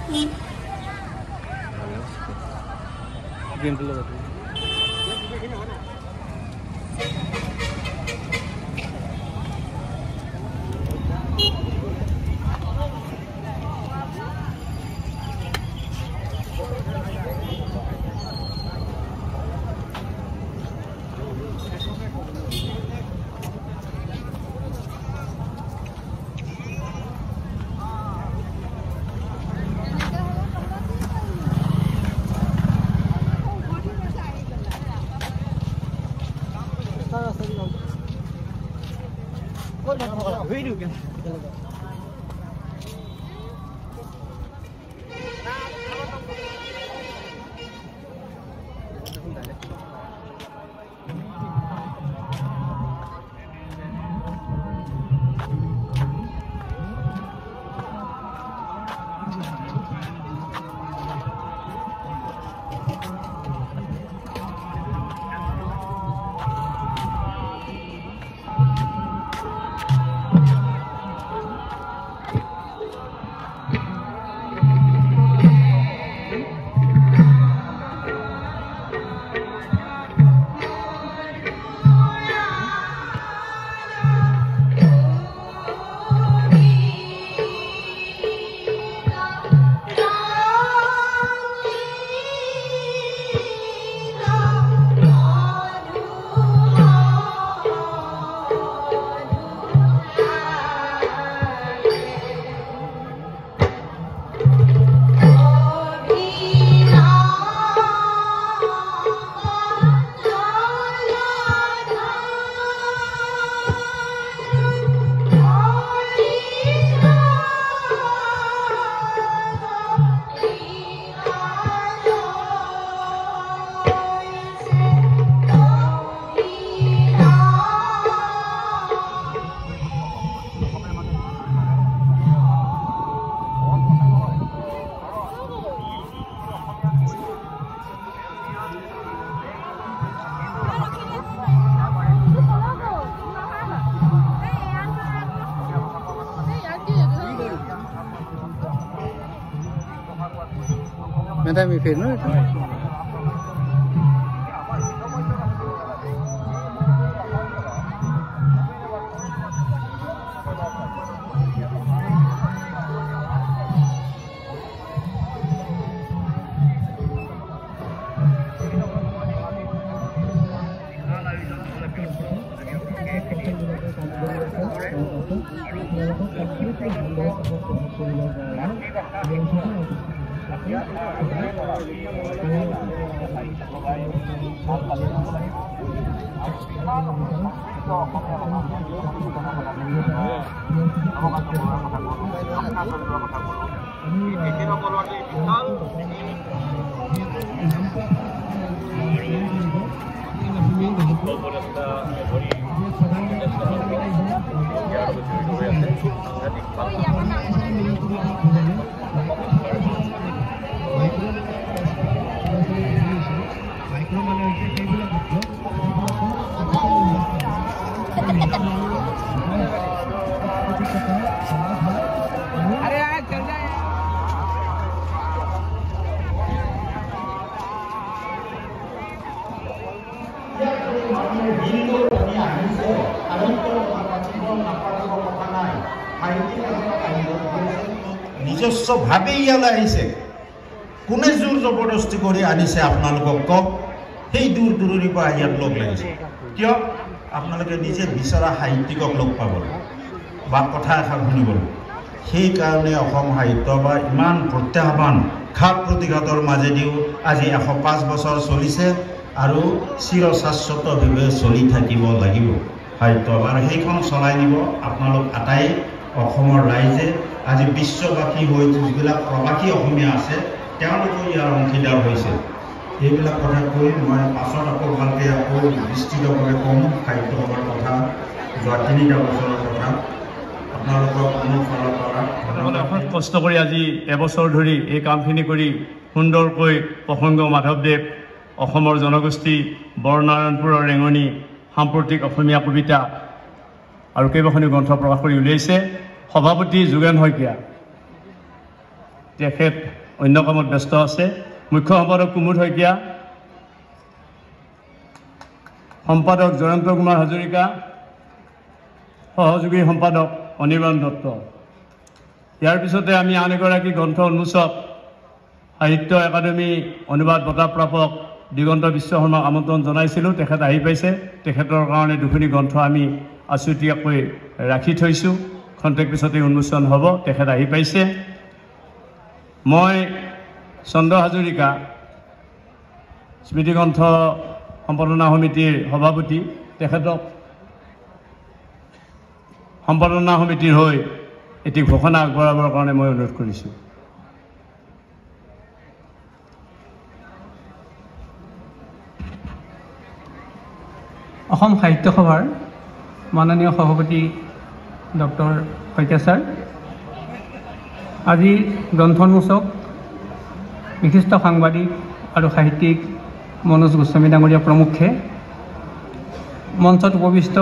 Nanti kami film itu. নিজস্ব ভাবে ইয়ালৈ আহিছে কোনে জোৰ জবৰদস্তি কৰি আনিছে আপোনালোকক কওক সেই দূৰ দূৰণিৰ পৰা ইয়াত লগ লাগিছে কিয় আপোনালোকে নিজে বিচৰা সাহিত্যিকক লগ পাবলৈ বা কথা এষাৰ শুনিবলৈ সেই কাৰণে অসম সাহিত্য বা ইমান প্ৰত্যাহ্বান ঘাত প্ৰতিঘাতৰ মাজেদিও আজি 105 বছৰ চলিছে আৰু চিৰশাশ্বতভাৱে চলি থাকিব লাগিব সাহিত্য আৰু সেইখন চলাই নিব আপোনালোক আটাই অসমৰ ৰাইজে আজি বিশ্ববাসী হৈ যিবিলাক প্ৰবাসী অসমীয়া আছে তেওঁলোকো ইয়াৰ অংশীদাৰ হৈছে এইবিলাক কথা কৈ মই পাছত আকৌ ভালকৈ আকৌ বিস্তৃতভাৱে কম সাহিত্য সভাৰ কথা যোৱা 3টা বছৰৰ কথা আপোনালোকক অনুসৰণ কৰা অনেক কষ্ট কৰি আজি এবছৰ ধৰি এই কামখিনি কৰি সুন্দৰকৈ প্ৰসংগ মাধৱদেৱ অসমৰ জনগোষ্ঠী বৰনাৰায়ণপুৰৰ ৰেঙনি সাম্প্ৰতিক অসমীয়া কবিতা আৰু কেইবাখনো গ্ৰন্থ প্ৰকাশ কৰি উলিয়াইছে সভাপতি যোগেন শইকীয়া তেখেত অন্য কামত ব্যস্ত আছে। মুখ্য সম্পাদক কুমুদ শইকীয়া, সম্পাদক জয়ন্ত কুমাৰ হাজৰিকা, সহযোগী সম্পাদক অনিৰ্বাণ দত্ত। ইয়াৰ পিছতে আমি আন এগৰাকী গ্ৰন্থ উন্মোচক সাহিত্য একাডেমী অনুবাদ বঁটা প্ৰাপক দিগন্ত বিশ্ব শৰ্মাক আমন্ত্ৰণ জনাইছিলোঁ। তেখেত আহি পাইছে। তেখেতৰ কাৰণে দুখনি গ্ৰন্থ আমি আছুতীয়াকৈ ৰাখি থৈছোঁ। খন্তেক পিছতে উন্মোচন হ'ব। তেখেত আহি পাইছে। মই চন্দ্ৰ হাজৰিকা, স্মৃতিগ্ৰন্থ সম্পাদনা সমিতিৰ সভাপতি, তেখেতক সম্পাদনা সমিতিৰ হৈ এটি ঘোষণা আগবঢ়াবৰ কাৰণে মই অনুৰোধ কৰিছোঁ। অসম সাহিত্য সভাৰ মাননীয় সভাপতি ডক্টৰ শইকীয়া ছাৰ, আজি গ্ৰন্থোন্মোচক বিশিষ্ট সাংবাদিক আৰু সাহিত্যিক মনোজ গোস্বামী ডাঙৰীয়া প্ৰমুখ্যে মঞ্চত উপবিষ্ট